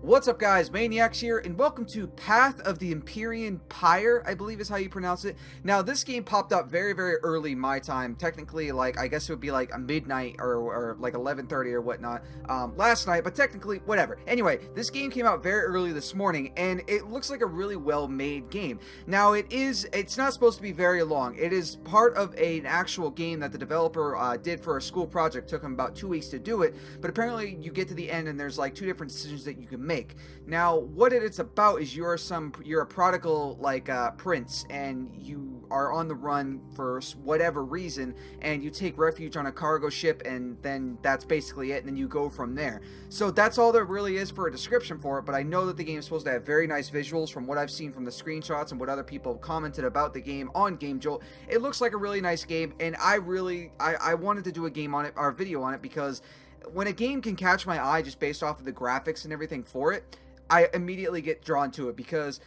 What's up, guys? Maniacs here, and welcome to Path of the Empyrean Pyre, I believe is how you pronounce it. Now, this game popped up very, very early my time. Technically, like, I guess it would be like a midnight or like 11:30 or whatnot last night, but technically, whatever. Anyway, this game came out very early this morning, and it looks like a really well-made game. Now, it's not supposed to be very long. It is part of an actual game that the developer did for a school project. Took him about 2 weeks to do it, but apparently you get to the end and there's like two different decisions that you can make. Now, what it's about is you're a prodigal prince, and you are on the run for whatever reason, and you take refuge on a cargo ship, and then that's basically it, and then you go from there. So that's all there really is for a description for it. But I know that the game is supposed to have very nice visuals from what I've seen from the screenshots and what other people commented about the game on Game Jolt. It looks like a really nice game, and I wanted to do a game on it, or a video on it, because when a game can catch my eye just based off of the graphics and everything for it, I immediately get drawn to it, because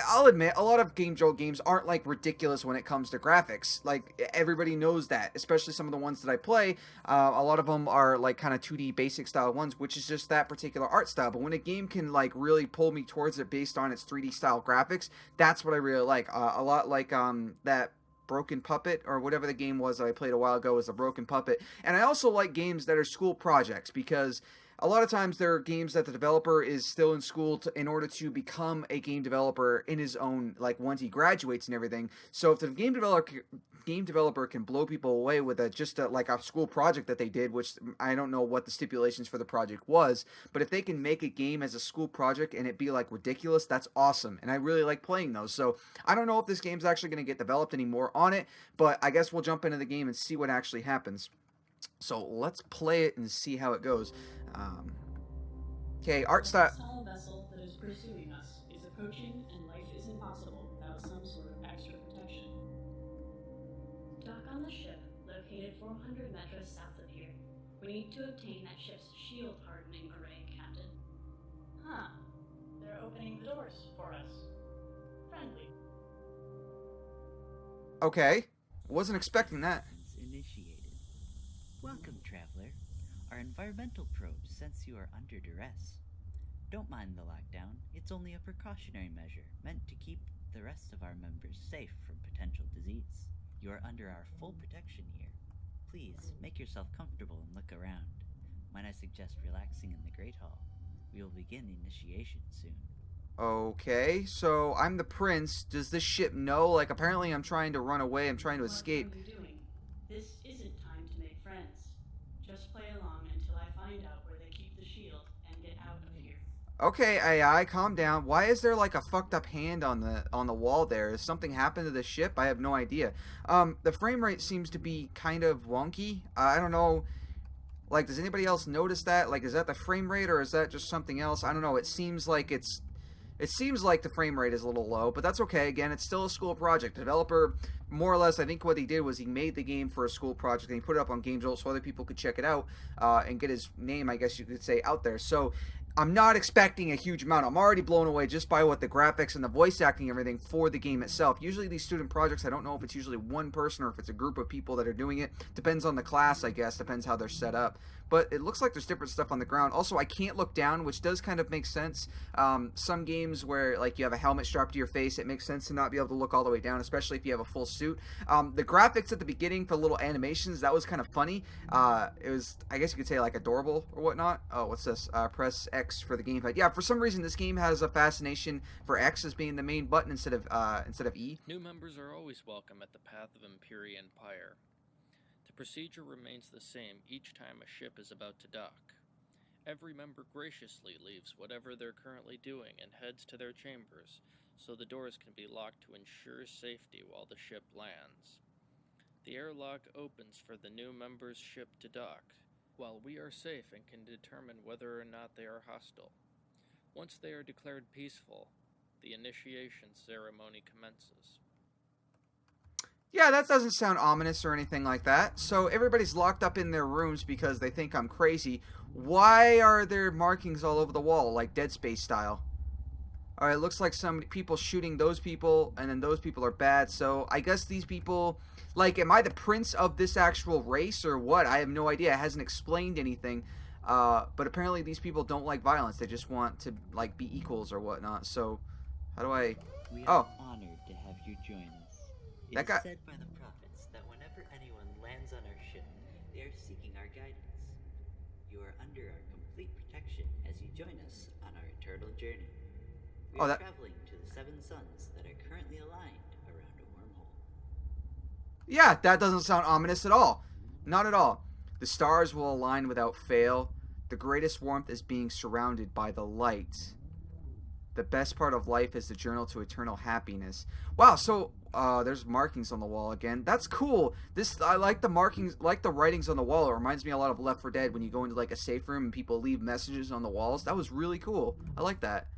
I'll admit, a lot of Game Jolt games aren't like ridiculous when it comes to graphics. Like, everybody knows that, especially some of the ones that I play. A lot of them are like kind of 2D basic style ones, which is just that particular art style. But when a game can like really pull me towards it based on its 3D style graphics, that's what I really like. A lot like that Broken Puppet, or whatever the game was that I played a while ago, was a Broken Puppet. And I also like games that are school projects, because a lot of times there are games that the developer is still in school in order to become a game developer in his own, like, once he graduates and everything. So if the game developer can blow people away with like a school project that they did, which I don't know what the stipulations for the project was, but if they can make a game as a school project and it be like ridiculous, that's awesome, and I really like playing those. So I don't know if this game's actually going to get developed anymore on it, but I guess we'll jump into the game and see what actually happens. So let's play it and see how it goes. Okay, art style. The small vessel that is pursuing us is approaching, and life is impossible without some sort of extra protection. Dock on the ship, located 400 meters south of here. We need to obtain that ship's shield hardening array, Captain. Huh. They're opening the doors for us. Friendly. Okay, wasn't expecting that. Initiated. Welcome, traveler. Our environmental probe sense you are under duress. Don't mind the lockdown. It's only a precautionary measure meant to keep the rest of our members safe from potential disease. You are under our full protection here. Please make yourself comfortable and look around. Might I suggest relaxing in the Great Hall? We will begin initiation soon. Okay, so I'm the prince. Does this ship know? Like, apparently I'm trying to run away. I'm trying to escape. What are you doing? This isn't time to make friends. Just play along until I find out where they keep the shield and get out of here. Okay, AI, calm down. Why is there like a fucked up hand on the wall there? Has something happened to the ship? I have no idea. The frame rate seems to be kind of wonky. I don't know. Like, does anybody else notice that? Like, is that the frame rate, or is that just something else? I don't know. It seems like the frame rate is a little low, but that's okay. Again, it's still a school project. The developer, more or less, I think what he did was he made the game for a school project, and he put it up on Game Jolt so other people could check it out and get his name, I guess you could say, out there. So I'm not expecting a huge amount. I'm already blown away just by what the graphics and the voice acting and everything for the game itself. Usually these student projects, I don't know if it's usually one person or if it's a group of people that are doing it. Depends on the class, I guess. Depends how they're set up. But it looks like there's different stuff on the ground. Also, I can't look down, which does kind of make sense. Some games where like you have a helmet strapped to your face, it makes sense to not be able to look all the way down, especially if you have a full suit. The graphics at the beginning for little animations, that was kind of funny. It was, I guess you could say, like adorable or whatnot. Oh, what's this? Press X for the gamepad. Yeah, for some reason this game has a fascination for X as being the main button instead of E. New members are always welcome at the Path of Empyrean Pyre. The procedure remains the same each time a ship is about to dock. Every member graciously leaves whatever they're currently doing and heads to their chambers, so the doors can be locked to ensure safety while the ship lands. The airlock opens for the new member's ship to dock, while we are safe and can determine whether or not they are hostile. Once they are declared peaceful, the initiation ceremony commences. Yeah, that doesn't sound ominous or anything like that. So everybody's locked up in their rooms because they think I'm crazy. Why are there markings all over the wall, like Dead Space style? Alright, it looks like some people shooting those people, and then those people are bad. So I guess these people, like, am I the prince of this actual race or what? I have no idea. It hasn't explained anything. But apparently these people don't like violence. They just want to like be equals or whatnot. So how do I? We Oh. are honored to have you join us. It That is guy- said by the prophets that whenever anyone lands on our ship, they are seeking our guidance. You are under our complete protection as you join us on our eternal journey. We Oh, are that- traveling to the 7 suns that are currently aligned around a wormhole. Yeah, that doesn't sound ominous at all. Not at all. The stars will align without fail. The greatest warmth is being surrounded by the light. The best part of life is the journey to eternal happiness. Wow, so there's markings on the wall again. That's cool. I like the markings, like the writings on the wall. It reminds me a lot of Left 4 Dead when you go into like a safe room and people leave messages on the walls. That was really cool. I like that.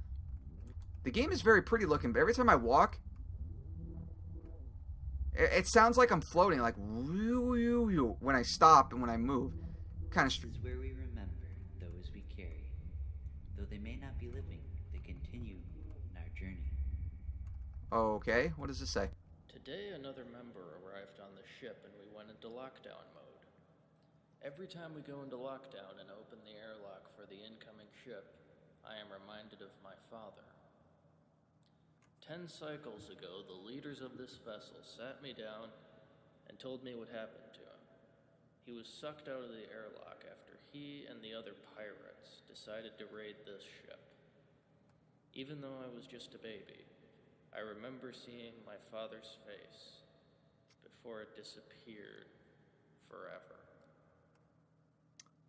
The game is very pretty looking, but every time I walk, it sounds like I'm floating, like when I stop and when I move. Kind of. This is where we remember those we carry. Though they may not be living, they continue in our journey. Okay, what does this say? Today, another member arrived on the ship and we went into lockdown mode. Every time we go into lockdown and open the airlock for the incoming ship, I am reminded of my father. 10 cycles ago, the leaders of this vessel sat me down and told me what happened to him. He was sucked out of the airlock after he and the other pirates decided to raid this ship. Even though I was just a baby, I remember seeing my father's face before it disappeared forever.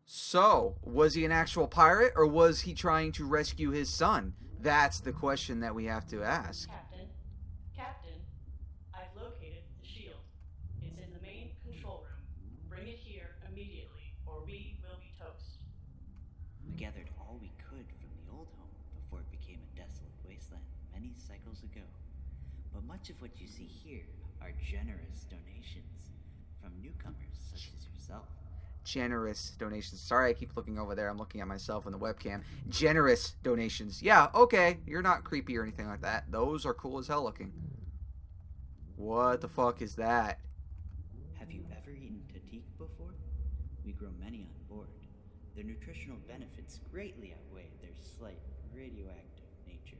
So, was he an actual pirate or was he trying to rescue his son? That's the question that we have to ask. Captain, I've located the shield. It's in the main control room. Bring it here immediately, or we will be toast. We gathered all we could from the old home before it became a desolate wasteland many cycles ago. But much of what you see here are generous donations from newcomers such as yourself. Generous donations. Sorry, I keep looking over there. I'm looking at myself in the webcam. Generous donations. Yeah, okay. You're not creepy or anything like that. Those are cool as hell looking. What the fuck is that? Have you ever eaten tatik before? We grow many on board. Their nutritional benefits greatly outweigh their slight radioactive nature.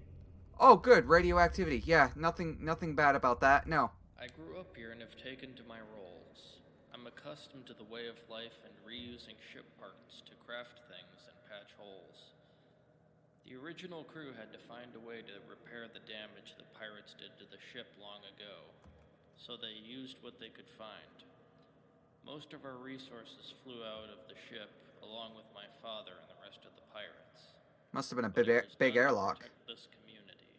Oh, good. Radioactivity. Yeah, nothing bad about that. No. I grew up here and have taken to my roles. I'm accustomed to the way of life and reusing ship parts to craft things and patch holes. The original crew had to find a way to repair the damage the pirates did to the ship long ago, so they used what they could find. Most of our resources flew out of the ship, along with my father and the rest of the pirates. Must have been a But it was big done to airlock. protect this community.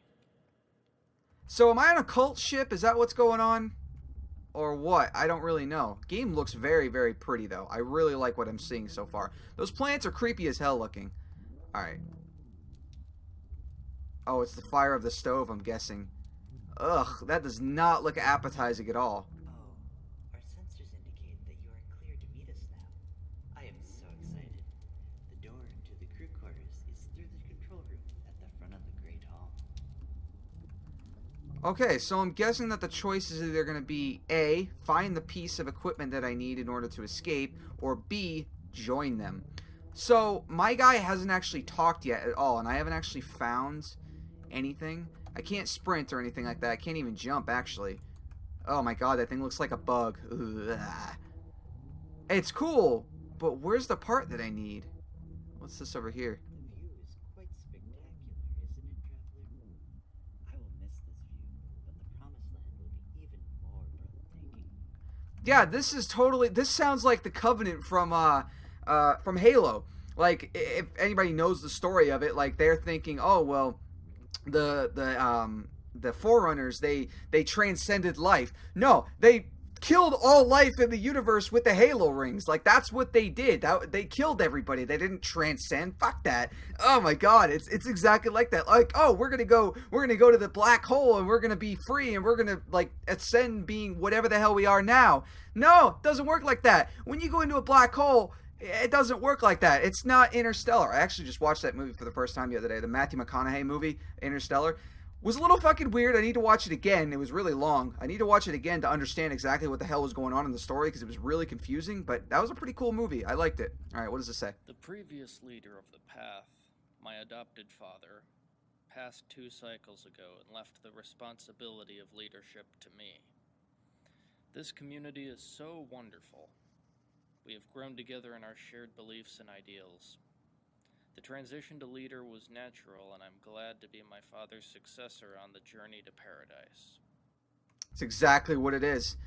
So am I on a cult ship? Is that what's going on? Or what? I don't really know. Game looks very, very pretty, though. I really like what I'm seeing so far. Those plants are creepy as hell looking. Alright. Oh, it's the fire of the stove, I'm guessing. Ugh, that does not look appetizing at all. Oh, our sensors indicate that you are clear to meet us now. I am so excited. The door to the crew quarters is through the control room at the front of the Great Hall. Okay, so I'm guessing that the choice is either going to be A, find the piece of equipment that I need in order to escape, or B, join them. So, my guy hasn't actually talked yet at all, and I haven't actually found anything. I can't sprint or anything like that. I can't even jump, actually. Oh my god, that thing looks like a bug. Ugh. It's cool, but where's the part that I need? What's this over here? The view is quite spectacular, isn't it, Traveler? I will miss this view, but the Promised Land will be even more breathtaking. Yeah, this is totally. This sounds like the Covenant from Halo. Like, if anybody knows the story of it, like they're thinking, oh well, the Forerunners they transcended life. No, they killed all life in the universe with the Halo rings. Like that's what they did. They killed everybody. They didn't transcend. Fuck that. Oh my god, it's exactly like that. Like, oh, we're gonna go to the black hole and we're gonna be free and we're gonna like ascend being whatever the hell we are now. No, it doesn't work like that. When you go into a black hole, it doesn't work like that. It's not Interstellar. I actually just watched that movie for the first time the other day, the Matthew McConaughey movie, Interstellar. Was a little fucking weird. I need to watch it again. It was really long. I need to watch it again to understand exactly what the hell was going on in the story, because it was really confusing, but that was a pretty cool movie. I liked it. Alright, what does it say? The previous leader of the Path, my adopted father, passed 2 cycles ago and left the responsibility of leadership to me. This community is so wonderful. We have grown together in our shared beliefs and ideals. The transition to leader was natural, and I'm glad to be my father's successor on the journey to paradise. It's exactly what it is.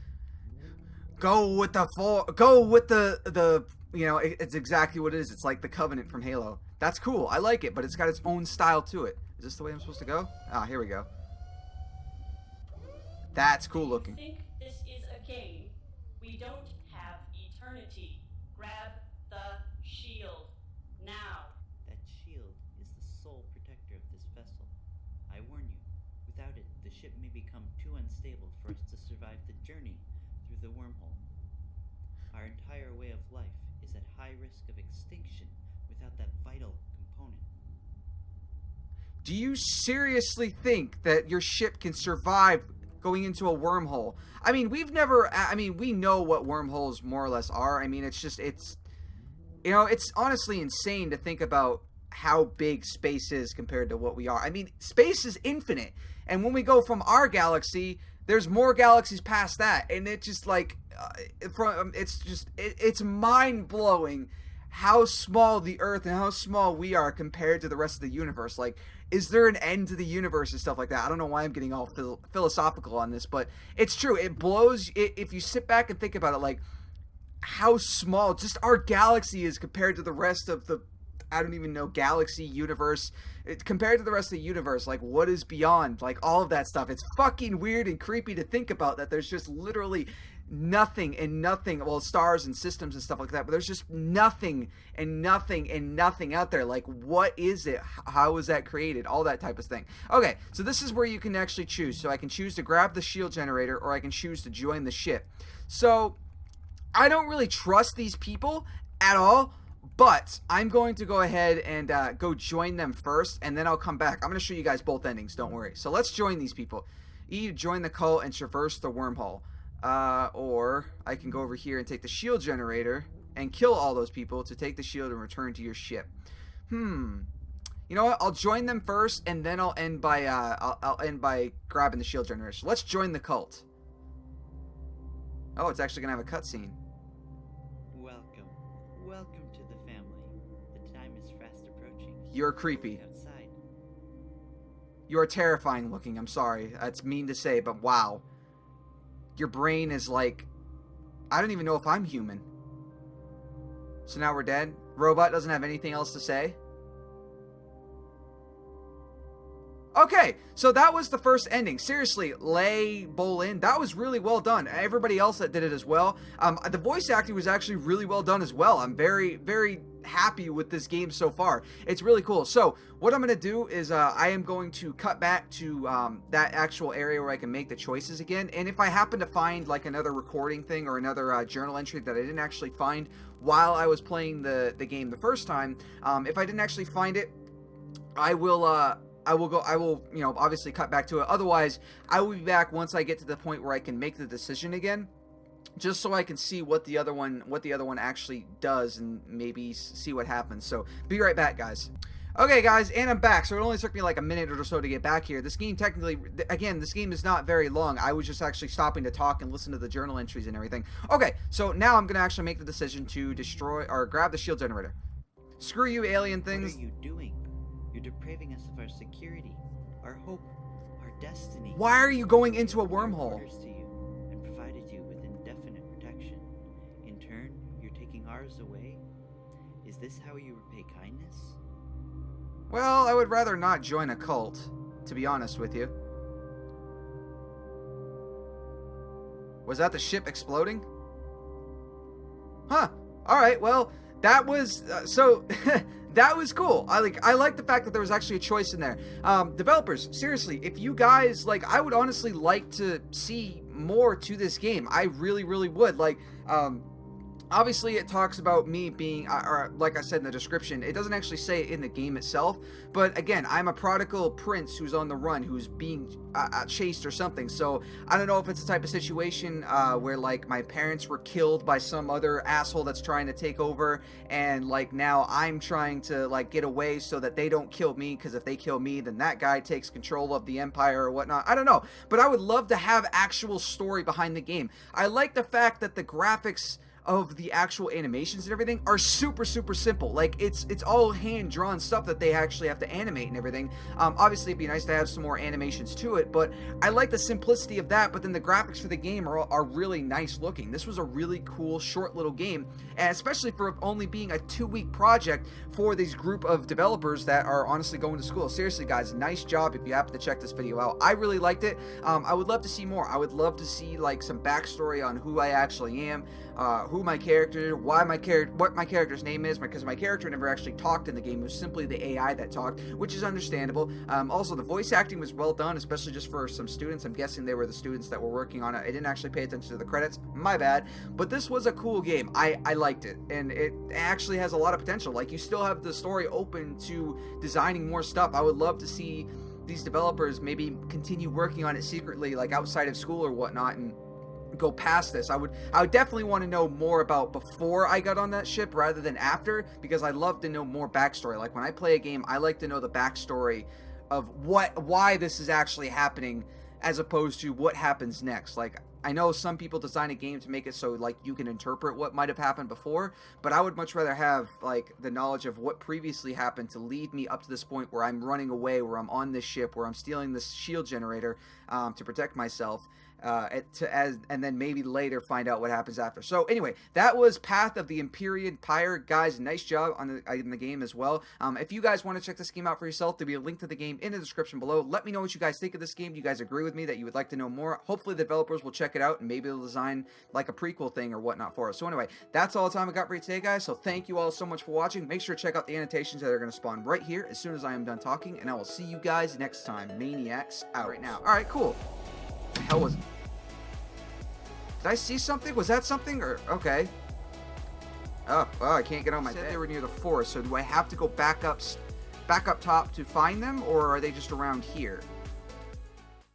Go with the you know, it's exactly what it is. It's like the Covenant from Halo. That's cool. I like it, but it's got its own style to it. Is this the way I'm supposed to go? Ah, here we go. That's cool looking. Think this is a game? We don't have eternity. Grab the shield now. That shield is the sole protector of this vessel. I warn you, without it, the ship may become too unstable for us to survive the journey through the wormhole. Our entire way of life is at high risk of extinction without that vital component. Do you seriously think that your ship can survive going into a wormhole? I mean, we know what wormholes more or less are. I mean, it's you know, it's honestly insane to think about how big space is compared to what we are. I mean, space is infinite. And when we go from our galaxy, there's more galaxies past that. And it just like, it's mind-blowing how small the Earth and how small we are compared to the rest of the universe. Like, is there an end to the universe and stuff like that? I don't know why I'm getting all philosophical on this, but it's true. It blows, if you sit back and think about it, like, how small just our galaxy is compared to the rest of the, I don't even know, galaxy, universe, compared to the rest of the universe. Like, what is beyond, like, all of that stuff. It's fucking weird and creepy to think about that there's just literally nothing and nothing, well, stars and systems and stuff like that, but there's just nothing and nothing and nothing out there. Like, what is it? How is that created? All that type of thing. Okay, so this is where you can actually choose. So I can choose to grab the shield generator, or I can choose to join the ship. So I don't really trust these people at all, but I'm going to go ahead and go join them first, and then I'll come back. I'm going to show you guys both endings, don't worry. So let's join these people. E, join the cult and traverse the wormhole. Or I can go over here and take the shield generator and kill all those people to take the shield and return to your ship. You know what? I'll join them first, and then I'll end by I'll end by grabbing the shield generator. So let's join the cult. Oh, it's actually gonna have a cutscene. Welcome to the family. The time is fast approaching. You're creepy. Outside. You are terrifying looking. I'm sorry. That's mean to say, but wow. Your brain is like, I don't even know if I'm human. So now we're dead. Robot doesn't have anything else to say. Okay, so that was the first ending. Seriously, Lay Bolin, that was really well done. Everybody else that did it as well. The voice acting was actually really well done as well. I'm very, very happy with this game so far. It's really cool. So what I'm going to do is I am going to cut back to that actual area where I can make the choices again. And if I happen to find like another recording thing or another journal entry that I didn't actually find while I was playing the game the first time, if I didn't actually find it, I will, you know, obviously cut back to it. Otherwise, I will be back once I get to the point where I can make the decision again, just so I can see what the other one actually does and maybe see what happens. So, be right back, guys. Okay, guys, and I'm back. So it only took me like a minute or so to get back here. This game technically, again, this game is not very long. I was just actually stopping to talk and listen to the journal entries and everything. Okay, so now I'm going to actually make the decision to destroy or grab the shield generator. Screw you, alien things. What are you doing? You're depriving us of our security, our hope, our destiny. Why are you going into a We gave wormhole? orders to you and provided you with indefinite protection. In turn, you're taking ours away. Is this how you repay kindness? Well, I would rather not join a cult, to be honest with you. Was that the ship exploding? Huh. Alright, well, that was, that was cool. I like the fact that there was actually a choice in there. Developers, seriously, if you guys, like, I would honestly like to see more to this game. I really, really would. Like, Obviously, it talks about me being, or like I said in the description, it doesn't actually say it in the game itself, but again, I'm a prodigal prince who's on the run, who's being chased or something, so I don't know if it's a type of situation where, like, my parents were killed by some other asshole that's trying to take over, and, like, now I'm trying to, like, get away so that they don't kill me, because if they kill me, then that guy takes control of the Empire or whatnot. I don't know, but I would love to have actual story behind the game. I like the fact that the graphics of the actual animations and everything are super simple. Like, it's all hand drawn stuff that they actually have to animate and everything. Obviously it'd be nice to have some more animations to it, but I like the simplicity of that. But then the graphics for the game are really nice looking. This was a really cool short little game, and especially for only being a 2-week project for these group of developers that are honestly going to school. Seriously guys, nice job if you happen to check this video out. I really liked it. I would love to see more. I would love to see, like, some backstory on who I actually am, who my character, what my character's name is, because my character never actually talked in the game. It was simply the AI that talked, which is understandable. Also, the voice acting was well done, especially just for some students. I'm guessing they were the students that were working on it. I didn't actually pay attention to the credits, my bad, but this was a cool game. I liked it, and it actually has a lot of potential. Like, you still have the story open to designing more stuff. I would love to see these developers maybe continue working on it secretly, like outside of school or whatnot, and go past this. I would definitely want to know more about before I got on that ship rather than after, because I love to know more backstory. Like, when I play a game, I like to know the backstory of why this is actually happening, as opposed to what happens next. Like, I know some people design a game to make it so, like, you can interpret what might have happened before, but I would much rather have, like, the knowledge of what previously happened to lead me up to this point where I'm running away, where I'm on this ship, where I'm stealing this shield generator to protect myself, and then maybe later find out what happens after. So anyway, that was Path of the Empyrean Pyre. Guys, nice job in the game as well. If you guys want to check this game out for yourself, there'll be a link to the game in the description below. Let me know what you guys think of this game. Do you guys agree with me that you would like to know more? Hopefully the developers will check it out, and maybe they'll design like a prequel thing or whatnot for us. So anyway, that's all the time I got for you today, guys. So thank you all so much for watching. Make sure to check out the annotations that are going to spawn right here as soon as I am done talking, and I will see you guys next time. Maniacs out right now. All right, cool. What the hell was it? Did I see something? Was that something? Or okay. Oh, I can't get on my bed. They were near the forest, so do I have to go back up top to find them, or are they just around here?